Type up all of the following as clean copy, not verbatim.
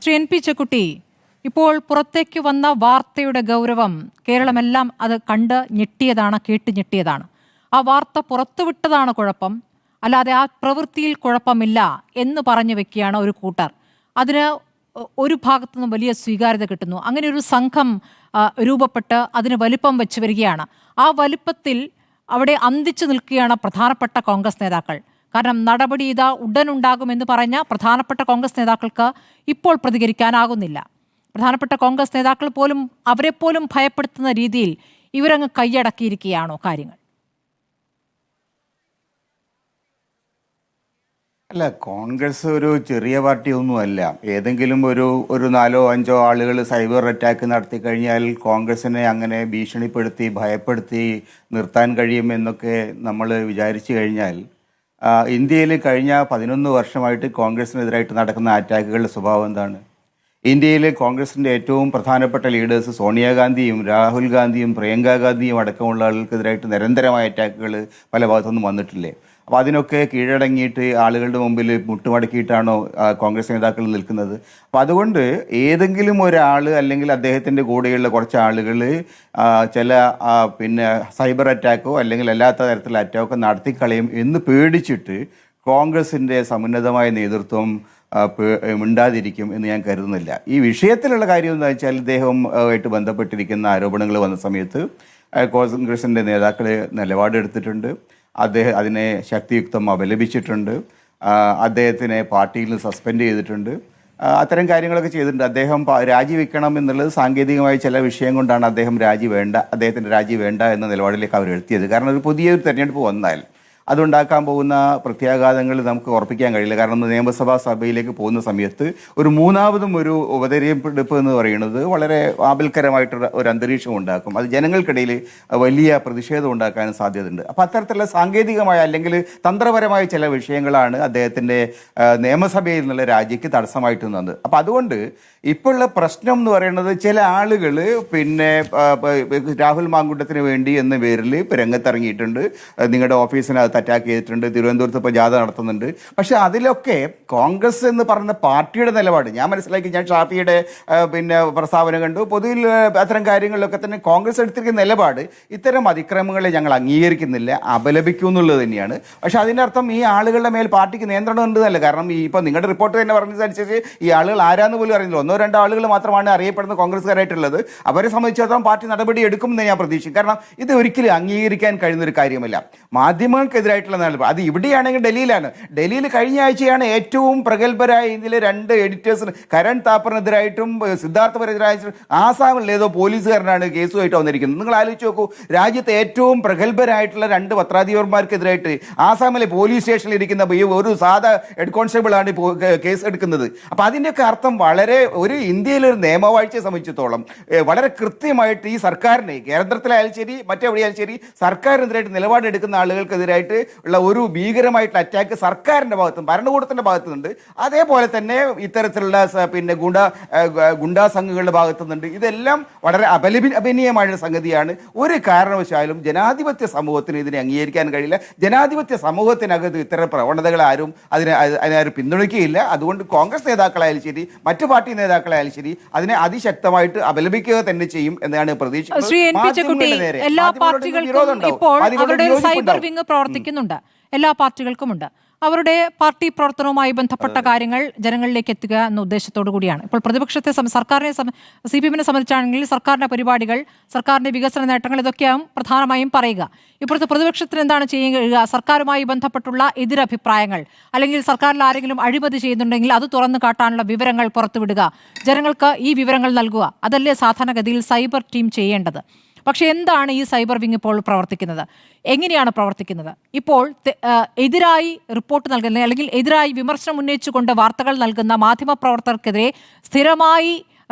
Shri N P Chekkutty, ഇപ്പോൾ പുറത്തേക്ക് വന്ന വാർത്തയുടെ ഗൗരവം കേരളമെല്ലാം അത് കണ്ട് ഞെട്ടിയതാണ്, കേട്ട് ഞെട്ടിയതാണ്. ആ വാർത്ത പുറത്തുവിട്ടതാണ് കുഴപ്പം, അല്ലാതെ ആ പ്രവൃത്തിയിൽ കുഴപ്പമില്ല എന്ന് പറഞ്ഞു വെക്കുകയാണ് ഒരു കൂട്ടർ. അതിന് ഒരു ഭാഗത്തുനിന്നും വലിയ സ്വീകാര്യത കിട്ടുന്നു. അങ്ങനെ ഒരു സംഘം രൂപപ്പെട്ട് അതിന് വലിപ്പം വെച്ച് വരികയാണ്. ആ വലിപ്പത്തിൽ അവിടെ അന്തിച്ചു നിൽക്കുകയാണ് പ്രധാനപ്പെട്ട കോൺഗ്രസ് നേതാക്കൾ. കാരണം നടപടി ഇതാ ഉടനുണ്ടാകുമെന്ന് പറഞ്ഞ പ്രധാനപ്പെട്ട കോൺഗ്രസ് നേതാക്കൾക്ക് ഇപ്പോൾ പ്രതികരിക്കാനാകുന്നില്ല. പ്രധാനപ്പെട്ട കോൺഗ്രസ് നേതാക്കൾ പോലും അവരെപ്പോലും ഭയപ്പെടുത്തുന്ന രീതിയിൽ ഇവരങ്ങ് കൈയടക്കിയിരിക്കുകയാണോ കാര്യങ്ങൾ? അല്ല, കോൺഗ്രസ് ഒരു ചെറിയ പാർട്ടിയൊന്നുമല്ല. ഏതെങ്കിലും ഒരു നാലോ അഞ്ചോ ആളുകൾ സൈബർ അറ്റാക്ക് നടത്തി കഴിഞ്ഞാൽ കോൺഗ്രസിനെ അങ്ങനെ ഭീഷണിപ്പെടുത്തി ഭയപ്പെടുത്തി നിർത്താൻ കഴിയും എന്നൊക്കെ നമ്മൾ വിചാരിച്ചു കഴിഞ്ഞാൽ ഇന്ത്യയിൽ കഴിഞ്ഞ 11 വർഷമായിട്ട് കോൺഗ്രസിനെതിരായിട്ട് നടക്കുന്ന അറ്റാക്കുകളുടെ സ്വഭാവം എന്താണ്? ഇന്ത്യയിൽ കോൺഗ്രസിൻ്റെ ഏറ്റവും പ്രധാനപ്പെട്ട ലീഡേഴ്സ് സോണിയാഗാന്ധിയും രാഹുൽ ഗാന്ധിയും പ്രിയങ്ക ഗാന്ധിയും അടക്കമുള്ള ആളുകൾക്കെതിരായിട്ട് നിരന്തരമായ അറ്റാക്കുകൾ പല ഭാഗത്തുനിന്നും വന്നിട്ടില്ലേ? അപ്പോൾ അതിനൊക്കെ കീഴടങ്ങിയിട്ട് ആളുകളുടെ മുമ്പിൽ മുട്ടുമടക്കിയിട്ടാണോ കോൺഗ്രസ് നേതാക്കൾ നിൽക്കുന്നത്? അപ്പോൾ അതുകൊണ്ട് ഏതെങ്കിലും ഒരാൾ അല്ലെങ്കിൽ അദ്ദേഹത്തിൻ്റെ കൂടെയുള്ള കുറച്ച് ആളുകൾ ചില സൈബർ അറ്റാക്കോ അല്ലെങ്കിൽ അല്ലാത്ത തരത്തിലുള്ള അറ്റാക്കോ നടത്തിക്കളയും എന്ന് പേടിച്ചിട്ട് കോൺഗ്രസിൻ്റെ സമുന്നതമായ നേതൃത്വം മിണ്ടാതിരിക്കും എന്ന് ഞാൻ കരുതുന്നില്ല. ഈ വിഷയത്തിലുള്ള കാര്യം എന്താ വെച്ചാൽ, ഇദ്ദേഹവുമായിട്ട് ബന്ധപ്പെട്ടിരിക്കുന്ന ആരോപണങ്ങൾ വന്ന സമയത്ത് കോൺഗ്രസിൻ്റെ നേതാക്കൾ നിലപാടെടുത്തിട്ടുണ്ട്. അദ്ദേഹം അതിനെ ശക്തിയുക്തം അപലപിച്ചിട്ടുണ്ട്. അദ്ദേഹത്തിനെ പാർട്ടിയിൽ നിന്ന് സസ്പെൻഡ് ചെയ്തിട്ടുണ്ട്. അത്തരം കാര്യങ്ങളൊക്കെ ചെയ്തിട്ടുണ്ട്. അദ്ദേഹം രാജിവെക്കണം എന്നുള്ളത് സാങ്കേതികമായ ചില വിഷയം കൊണ്ടാണ് അദ്ദേഹത്തിൻ്റെ രാജി വേണ്ട എന്ന നിലപാടിലേക്ക് അവർ എത്തിയത്. കാരണം ഒരു പുതിയൊരു തെരഞ്ഞെടുപ്പ് വന്നാൽ അതുണ്ടാക്കാൻ പോകുന്ന പ്രത്യാഘാതങ്ങൾ നമുക്ക് ഉറപ്പിക്കാൻ കഴിയില്ല. കാരണം നിയമസഭാ സഭയിലേക്ക് പോകുന്ന സമയത്ത് ഒരു മൂന്നാമതും ഒരു ഉപതെരഞ്ഞെടുപ്പ് എന്ന് പറയുന്നത് വളരെ ആപൽക്കരമായിട്ടുള്ള ഒരു അന്തരീക്ഷം ഉണ്ടാക്കും. അത് ജനങ്ങൾക്കിടയിൽ വലിയ പ്രതിഷേധം ഉണ്ടാക്കാനും സാധ്യതയുണ്ട്. അപ്പോൾ അത്തരത്തിലുള്ള സാങ്കേതികമായ അല്ലെങ്കിൽ തന്ത്രപരമായ ചില വിഷയങ്ങളാണ് അദ്ദേഹത്തിൻ്റെ നിയമസഭയിൽ നിന്നുള്ള രാജിക്ക് തടസ്സമായിട്ട് നിന്നത്. അപ്പോൾ അതുകൊണ്ട് ഇപ്പോഴുള്ള പ്രശ്നം എന്ന് പറയുന്നത്, ചില ആളുകൾ രാഹുൽ മാങ്കൂട്ടത്തിന് വേണ്ടി എന്ന പേരിൽ രംഗത്തിറങ്ങിയിട്ടുണ്ട്. നിങ്ങളുടെ ഓഫീസിനകത്ത് അറ്റാക്ക് ചെയ്തിട്ടുണ്ട്, തിരുവനന്തപുരത്ത് ഇപ്പോൾ ജാഥ നടത്തുന്നുണ്ട്. പക്ഷെ അതിലൊക്കെ കോൺഗ്രസ് എന്ന് പറയുന്ന പാർട്ടിയുടെ നിലപാട് ഞാൻ മനസ്സിലാക്കി. ഞാൻ ഷാഫിയുടെ പ്രസ്താവന കണ്ടു. പൊതുവിൽ അത്തരം കാര്യങ്ങളിലൊക്കെ തന്നെ കോൺഗ്രസ് എടുത്തിരിക്കുന്ന നിലപാട് ഇത്തരം അതിക്രമങ്ങളെ ഞങ്ങൾ അംഗീകരിക്കുന്നില്ല, അപലപിക്കും എന്നുള്ളത് തന്നെയാണ്. പക്ഷെ അതിൻ്റെ അർത്ഥം ഈ ആളുകളുടെ മേൽ പാർട്ടിക്ക് നിയന്ത്രണം ഉണ്ടെന്നല്ല. കാരണം ഇപ്പോൾ നിങ്ങളുടെ റിപ്പോർട്ട് തന്നെ പറഞ്ഞതനുസരിച്ച് ഈ ആളുകൾ ആരാന്ന് പോലും അറിയില്ല. 1-2 ആളുകൾ മാത്രമാണ് അറിയപ്പെടുന്ന കോൺഗ്രസ്സുകാരായിട്ടുള്ളത്. അവരെ സംബന്ധിച്ചിടത്തോളം പാർട്ടി നടപടി എടുക്കുമെന്ന് ഞാൻ പ്രതീക്ഷിക്കും. കാരണം ഇത് ഒരിക്കലും അംഗീകരിക്കാൻ കഴിയുന്ന ഒരു കാര്യമല്ല. മാധ്യമങ്ങൾക്കെതിരായിട്ടുള്ള നിലപാട് അത് ഇവിടെയാണെങ്കിൽ ഡൽഹിയിലാണ്. ഡൽഹിയിൽ കഴിഞ്ഞ ആഴ്ചയാണ് ഏറ്റവും പ്രഗത്ഭരായ ഇന്ത്യയിലെ 2 എഡിറ്റേഴ്സിന്, കരൺ താപ്പറിനെതിരായിട്ടും സിദ്ധാർത്ഥപരെതിരായിട്ടും ആസാമിൽ ഏതോ പോലീസുകാരനാണ് കേസുമായിട്ട് വന്നിരിക്കുന്നത്. നിങ്ങൾ ആലോചിച്ച് നോക്കൂ, രാജ്യത്തെ ഏറ്റവും പ്രഗത്ഭരായിട്ടുള്ള 2 പത്രാധിപന്മാർക്കെതിരായിട്ട് ആസാമിലെ പോലീസ് സ്റ്റേഷനിൽ ഇരിക്കുന്ന ഒരു സാധാ ഹെഡ് കോൺസ്റ്റബിളാണ് കേസ് എടുക്കുന്നത്. അപ്പം അതിൻ്റെയൊക്കെ അർത്ഥം വളരെ ഒരു ഇന്ത്യയിലൊരു നിയമവാഴ്ചയെ സംബന്ധിച്ചിടത്തോളം വളരെ കൃത്യമായിട്ട് ഈ സർക്കാരിനെ, കേന്ദ്രത്തിലായാലും ശരി മറ്റെവിടെയായാലും ശരി, സർക്കാരിനെതിരായിട്ട് നിലപാടെടുക്കുന്ന ആളുകൾക്കെതിരായിട്ട് ഉള്ള ഒരു ഭീകരമായിട്ടുള്ള അറ്റാക്ക് സർക്കാരിൻ്റെ ഭാഗത്തും ഭരണകൂടത്തിൻ്റെ ഭാഗത്തുനിന്നുണ്ട്. അതേപോലെ തന്നെ ഇത്തരത്തിലുള്ള ഗുണ്ടാ സംഘങ്ങളുടെ ഭാഗത്തുനിന്നുണ്ട്. ഇതെല്ലാം വളരെ അപലപനീയമായ സംഗതിയാണ്. ഒരു കാരണവശാലും ജനാധിപത്യ സമൂഹത്തിന് ഇതിനെ അംഗീകരിക്കാൻ കഴിയില്ല. ജനാധിപത്യ സമൂഹത്തിനകത്ത് ഇത്തരം പ്രവണതകൾ ആരും അതിനാരും പിന്തുണയ്ക്കുകയില്ല. അതുകൊണ്ട് കോൺഗ്രസ് നേതാക്കളായാലും ശരി മറ്റു പാർട്ടി നേതാക്കളായാലും ശരി അതിനെ അതിശക്തമായി അപലപിക്കുക തന്നെ ചെയ്യും എന്നാണ് പ്രതീക്ഷിക്കുന്നത്. എല്ലാ പാർട്ടികൾക്കും ഇപ്പോൾ അവരുടെ സൈബർ വിങ് പ്രവർത്തിക്കുന്നുണ്ട്. എല്ലാ പാർട്ടികൾക്കുമുണ്ട്. അവരുടെ പാർട്ടി പ്രവർത്തനവുമായി ബന്ധപ്പെട്ട കാര്യങ്ങൾ ജനങ്ങളിലേക്ക് എത്തുക എന്ന ഉദ്ദേശത്തോടു കൂടിയാണ്. ഇപ്പോൾ പ്രതിപക്ഷത്തെ സർക്കാരിനെ CPM-നെ സംബന്ധിച്ചാണെങ്കിൽ സർക്കാരിൻ്റെ പരിപാടികൾ, സർക്കാരിൻ്റെ വികസന നേട്ടങ്ങൾ, ഇതൊക്കെയാവും പ്രധാനമായും പറയുക. ഇപ്പോഴത്തെ പ്രതിപക്ഷത്തിന് എന്താണ് ചെയ്യുക? സർക്കാരുമായി ബന്ധപ്പെട്ടുള്ള എതിരഭിപ്രായങ്ങൾ, അല്ലെങ്കിൽ സർക്കാരിൽ ആരെങ്കിലും അഴിമതി ചെയ്യുന്നുണ്ടെങ്കിൽ അത് തുറന്നു കാട്ടാനുള്ള വിവരങ്ങൾ പുറത്തുവിടുക, ജനങ്ങൾക്ക് ഈ വിവരങ്ങൾ നൽകുക. അതല്ലേ സാധാരണഗതിയിൽ സൈബർ ടീം ചെയ്യേണ്ടത്. പക്ഷേ എന്താണ് ഈ സൈബർ വിങ് ഇപ്പോൾ പ്രവർത്തിക്കുന്നത്? എങ്ങനെയാണ് പ്രവർത്തിക്കുന്നത്? ഇപ്പോൾ എതിരായി റിപ്പോർട്ട് നൽകുന്ന അല്ലെങ്കിൽ എതിരായി വിമർശനം ഉന്നയിച്ചുകൊണ്ട് വാർത്തകൾ നൽകുന്ന മാധ്യമപ്രവർത്തകർക്കെതിരെ സ്ഥിരമായി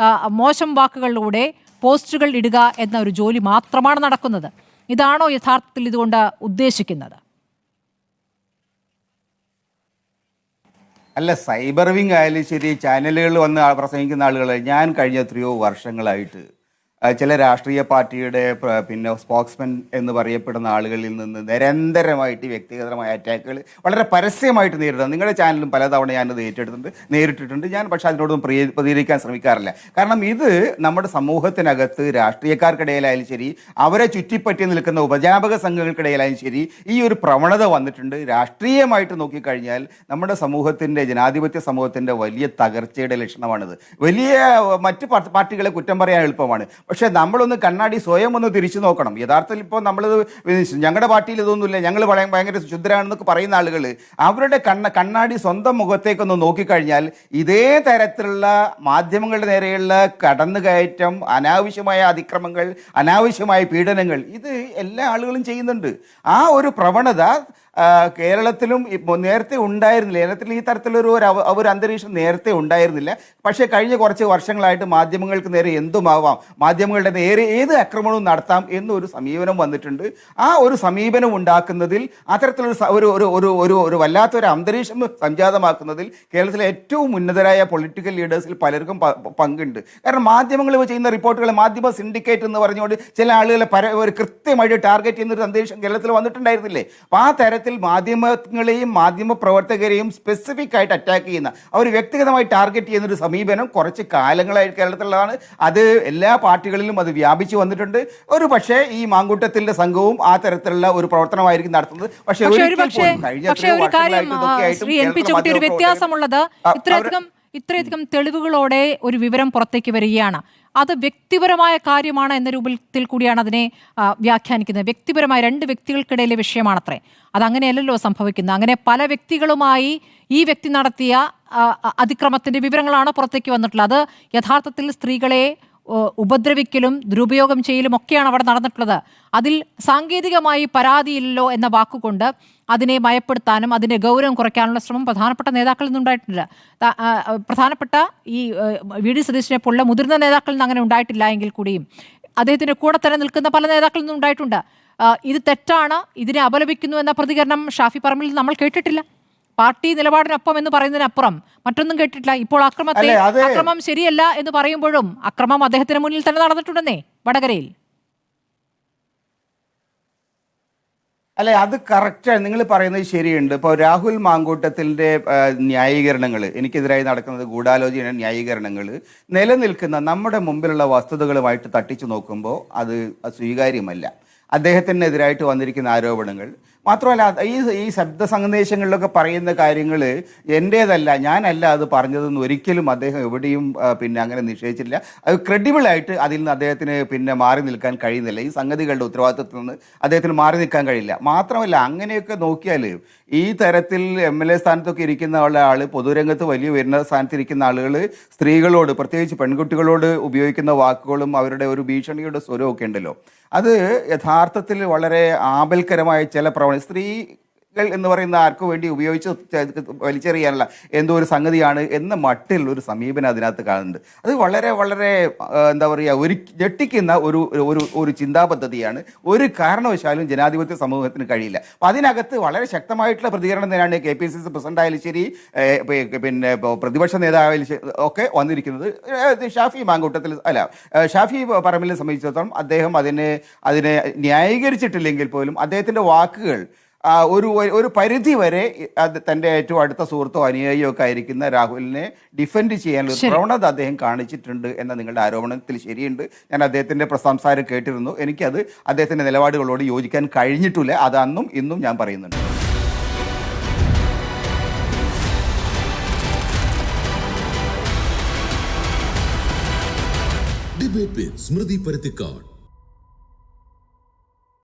മോശം വാക്കുകളിലൂടെ പോസ്റ്റുകൾ ഇടുക എന്ന ഒരു ജോലി മാത്രമാണ് നടക്കുന്നത്. ഇതാണോ യഥാർത്ഥത്തിൽ ഇതുകൊണ്ട് ഉദ്ദേശിക്കുന്നത്? അല്ല, സൈബർ വിങ് ആയാലും ശരി, ചാനലുകളിൽ വന്ന് പ്രസംഗിക്കുന്ന ആളുകൾ, ഞാൻ കഴിഞ്ഞ എത്രയോ വർഷങ്ങളായിട്ട് ചില രാഷ്ട്രീയ പാർട്ടിയുടെ പിന്നെ സ്പോക്സ്മാൻ എന്ന് പറയപ്പെടുന്ന ആളുകളിൽ നിന്ന് നിരന്തരമായിട്ട് വ്യക്തിഗതമായ അറ്റാക്കുകൾ വളരെ പരസ്യമായിട്ട് നേരിടുന്നത് നിങ്ങളുടെ ചാനലും പലതവണ ഞാനത് നേരിട്ടിട്ടുണ്ട്. ഞാൻ പക്ഷേ അതിനോടൊന്നും പ്രതികരിക്കാൻ ശ്രമിക്കാറില്ല. കാരണം ഇത് നമ്മുടെ സമൂഹത്തിനകത്ത് രാഷ്ട്രീയക്കാർക്കിടയിലായാലും ശരി, അവരെ ചുറ്റിപ്പറ്റി നിൽക്കുന്ന ഉപജാപക സംഘങ്ങൾക്കിടയിലായാലും ശരി, ഈ ഒരു പ്രവണത വന്നിട്ടുണ്ട്. രാഷ്ട്രീയമായിട്ട് നോക്കിക്കഴിഞ്ഞാൽ നമ്മുടെ സമൂഹത്തിൻ്റെ, ജനാധിപത്യ സമൂഹത്തിൻ്റെ വലിയ തകർച്ചയുടെ ലക്ഷണമാണിത്. വലിയ മറ്റ് പാർട്ടികളെ കുറ്റം പറയാൻ എളുപ്പമാണ്. പക്ഷേ നമ്മളൊന്ന് കണ്ണാടി സ്വയം ഒന്ന് തിരിച്ചു നോക്കണം. യഥാർത്ഥത്തിൽ ഇപ്പോൾ നമ്മൾ ഞങ്ങളുടെ പാർട്ടിയിൽ ഇതൊന്നുമില്ല, ഞങ്ങൾ ഭയങ്കര ശുദ്ധരാണെന്നൊക്കെ പറയുന്ന ആളുകൾ അവരുടെ കണ്ണാടി സ്വന്തം മുഖത്തേക്കൊന്ന് നോക്കിക്കഴിഞ്ഞാൽ ഇതേ തരത്തിലുള്ള മാധ്യമങ്ങളുടെ നേരെയുള്ള കടന്നുകയറ്റം, അനാവശ്യമായ അതിക്രമങ്ങൾ, അനാവശ്യമായ പീഡനങ്ങൾ ഇത് എല്ലാ ആളുകളും ചെയ്യുന്നുണ്ട്. ആ ഒരു പ്രവണത കേരളത്തിലും നേരത്തെ ഉണ്ടായിരുന്നില്ല. കേരളത്തിൽ ഈ തരത്തിലൊരു ഒരു അന്തരീക്ഷം നേരത്തെ ഉണ്ടായിരുന്നില്ല. പക്ഷേ കഴിഞ്ഞ കുറച്ച് വർഷങ്ങളായിട്ട് മാധ്യമങ്ങൾക്ക് നേരെ എന്തുമാവാം, മാധ്യമങ്ങളുടെ നേരെ ഏത് ആക്രമണവും നടത്താം എന്നൊരു സമീപനം വന്നിട്ടുണ്ട്. ആ ഒരു സമീപനം ഉണ്ടാക്കുന്നതിൽ അത്തരത്തിലൊരു വല്ലാത്തൊരു അന്തരീക്ഷം സംജാതമാക്കുന്നതിൽ കേരളത്തിലെ ഏറ്റവും ഉന്നതരായ പൊളിറ്റിക്കൽ ലീഡേഴ്സിൽ പലർക്കും പങ്കുണ്ട്. കാരണം മാധ്യമങ്ങൾ ചെയ്യുന്ന റിപ്പോർട്ടുകൾ, മാധ്യമ സിൻഡിക്കേറ്റ് എന്ന് പറഞ്ഞുകൊണ്ട് ചില ആളുകളെ കൃത്യമായിട്ട് ടാർഗറ്റ് ചെയ്യുന്നൊരു അന്തരീക്ഷം കേരളത്തിൽ വന്നിട്ടുണ്ടായിരുന്നില്ലേ? അപ്പോൾ ആ തരത്തിൽ മാധ്യമങ്ങളെയും മാധ്യമ പ്രവർത്തകരെയും സ്പെസിഫിക് ആയിട്ട് അറ്റാക്ക് ചെയ്യുന്ന, അവർ വ്യക്തിഗതമായി ടാർഗറ്റ് ചെയ്യുന്ന ഒരു സമീപനം കുറച്ച് കാലങ്ങളായിട്ട് കേരളത്തിലുള്ളതാണ്. അത് എല്ലാ പാർട്ടികളിലും അത് വ്യാപിച്ചു വന്നിട്ടുണ്ട്. ഒരു പക്ഷേ ഈ മാങ്കൂട്ടത്തിന്റെ സംഘവും ആ തരത്തിലുള്ള ഒരു പ്രവർത്തനമായിരിക്കും നടത്തുന്നത്. പക്ഷേ ഒരു കാര്യം ഒരു വ്യത്യാസമുള്ളത്, ഇത്രയധികം തെളിവുകളോടെ ഒരു വിവരം പുറത്തേക്ക് വരികയാണ്. അത് വ്യക്തിപരമായ കാര്യമാണ് എന്ന രൂപത്തിൽ കൂടിയാണ് അതിനെ വ്യാഖ്യാനിക്കുന്നത്. വ്യക്തിപരമായ രണ്ട് വ്യക്തികൾക്കിടയിലെ വിഷയമാണത്രേ. അതങ്ങനെയല്ലല്ലോ സംഭവിക്കുന്നത്. അങ്ങനെ പല വ്യക്തികളുമായി ഈ വ്യക്തി നടത്തിയ അതിക്രമത്തിന്റെ വിവരങ്ങളാണ് പുറത്തേക്ക് വന്നിട്ടുള്ളത്. അത് യഥാർത്ഥത്തിൽ സ്ത്രീകളെ ഉപദ്രവിക്കലും ദുരുപയോഗം ചെയ്യലും ഒക്കെയാണ് അവിടെ നടന്നിട്ടുള്ളത്. അതിൽ സാങ്കേതികമായി പരാതിയില്ലല്ലോ എന്ന വാക്കുകൊണ്ട് അതിനെ മയപ്പെടുത്താനും അതിൻ്റെ ഗൗരവം കുറയ്ക്കാനുള്ള ശ്രമം പ്രധാനപ്പെട്ട നേതാക്കളിൽ നിന്നുണ്ടായിട്ടുണ്ട്. പ്രധാനപ്പെട്ട ഈ വി.ഡി. സതീശനെ പോലുള്ള മുതിർന്ന നേതാക്കളിൽ നിന്ന് അങ്ങനെ ഉണ്ടായിട്ടില്ല എങ്കിൽ കൂടിയും അദ്ദേഹത്തിൻ്റെ കൂടെ തന്നെ നിൽക്കുന്ന പല നേതാക്കളിൽ നിന്നും ഉണ്ടായിട്ടുണ്ട്. ഇത് തെറ്റാണ്, ഇതിനെ അപലപിക്കുന്നു എന്ന പ്രതികരണം ഷാഫി പറമ്പിൽ നമ്മൾ കേട്ടിട്ടില്ല. പാർട്ടി നിലപാടിനൊപ്പം എന്ന് പറയുന്നതിനപ്പുറം മറ്റൊന്നും കേട്ടിട്ടില്ല. ഇപ്പോൾ അക്രമം ശരിയല്ല എന്ന് പറയുമ്പോഴും അക്രമം അദ്ദേഹത്തിന് മുന്നിൽ തന്നെ നടന്നിട്ടുണ്ടെന്നേ വടകരയിൽ. അല്ലെ, അത് കറക്റ്റാണ്, നിങ്ങൾ പറയുന്നത് ശരിയുണ്ട്. ഇപ്പോൾ രാഹുൽ മാങ്കൂട്ടത്തിൻ്റെ ന്യായീകരണങ്ങൾ, എനിക്കെതിരായി നടക്കുന്നത് ഗൂഢാലോചന ന്യായീകരണങ്ങൾ നിലനിൽക്കുന്ന നമ്മുടെ മുമ്പിലുള്ള വസ്തുതകളുമായിട്ട് തട്ടിച്ചു നോക്കുമ്പോൾ അത് സ്വീകാര്യമല്ല. അദ്ദേഹത്തിനെതിരായിട്ട് വന്നിരിക്കുന്ന ആരോപണങ്ങൾ മാത്രമല്ല, ഈ ശബ്ദ സന്ദേശങ്ങളിലൊക്കെ പറയുന്ന കാര്യങ്ങൾ എൻ്റേതല്ല, ഞാനല്ല അത് പറഞ്ഞതെന്ന് ഒരിക്കലും അദ്ദേഹം എവിടെയും അങ്ങനെ നിഷേധിച്ചില്ല. അത് ക്രെഡിബിളായിട്ട് അതിൽ നിന്ന് അദ്ദേഹത്തിന് മാറി നിൽക്കാൻ കഴിയുന്നില്ല. ഈ സംഗതികളുടെ ഉത്തരവാദിത്വത്തിൽ നിന്ന് അദ്ദേഹത്തിന് മാറി നിൽക്കാൻ കഴിയില്ല. മാത്രമല്ല, അങ്ങനെയൊക്കെ നോക്കിയാൽ ഈ തരത്തിൽ MLA സ്ഥാനത്തൊക്കെ ഇരിക്കുന്ന ആൾ, പൊതുരംഗത്ത് വലിയ ഉയർന്ന സ്ഥാനത്തിരിക്കുന്ന ആളുകൾ സ്ത്രീകളോട്, പ്രത്യേകിച്ച് പെൺകുട്ടികളോട് ഉപയോഗിക്കുന്ന വാക്കുകളും അവരുടെ ഒരു ഭീഷണിയുടെ സ്വരവും ഒക്കെ ഉണ്ടല്ലോ, അത് യഥാർത്ഥത്തിൽ വളരെ ആപൽക്കരമായ ചില സ്ത്രീകൾ എന്ന് പറയുന്ന ആർക്കു വേണ്ടി ഉപയോഗിച്ച് വലിച്ചെറിയാനുള്ള എന്തോ ഒരു സംഗതിയാണ് എന്ന മട്ടിൽ ഒരു സമീപനം അതിനകത്ത് കാണുന്നുണ്ട്. അത് വളരെ വളരെ എന്താ പറയുക, ഒരു ഞെട്ടിക്കുന്ന ഒരു ചിന്താ പദ്ധതിയാണ്. ഒരു കാരണവശാലും ജനാധിപത്യ സമൂഹത്തിന് കഴിയില്ല. അപ്പം അതിനകത്ത് വളരെ ശക്തമായിട്ടുള്ള പ്രതികരണം തന്നെയാണ് KPCC പ്രസിഡന്റ് ആയാലും ശരി, പ്രതിപക്ഷ നേതാവായാലും ഒക്കെ വന്നിരിക്കുന്നത്. ഷാഫി മാങ്കൂട്ടത്തിൽ ഷാഫി പറമ്പിലിനെ സംബന്ധിച്ചിടത്തോളം അദ്ദേഹം അതിനെ ന്യായീകരിച്ചിട്ടില്ലെങ്കിൽ പോലും അദ്ദേഹത്തിൻ്റെ വാക്കുകൾ ഒരു പരിധി വരെ തൻ്റെ ഏറ്റവും അടുത്ത സുഹൃത്തോ അനുയായിയോ ഒക്കെ ആയിരിക്കുന്ന രാഹുലിനെ ഡിഫെൻഡ് ചെയ്യാനുള്ള പ്രവണത അദ്ദേഹം കാണിച്ചിട്ടുണ്ട് എന്ന നിങ്ങളുടെ ആരോപണത്തിൽ ശരിയുണ്ട്. ഞാൻ അദ്ദേഹത്തിൻ്റെ സംസാരം കേട്ടിരുന്നു. എനിക്കത് അദ്ദേഹത്തിൻ്റെ നിലപാടുകളോട് യോജിക്കാൻ കഴിഞ്ഞിട്ടില്ല. അത് അന്നും ഇന്നും ഞാൻ പറയുന്നുണ്ട്. ഡിബേറ്റ് വിത്ത് സ്മൃതി പരുത്തിക്കാട്.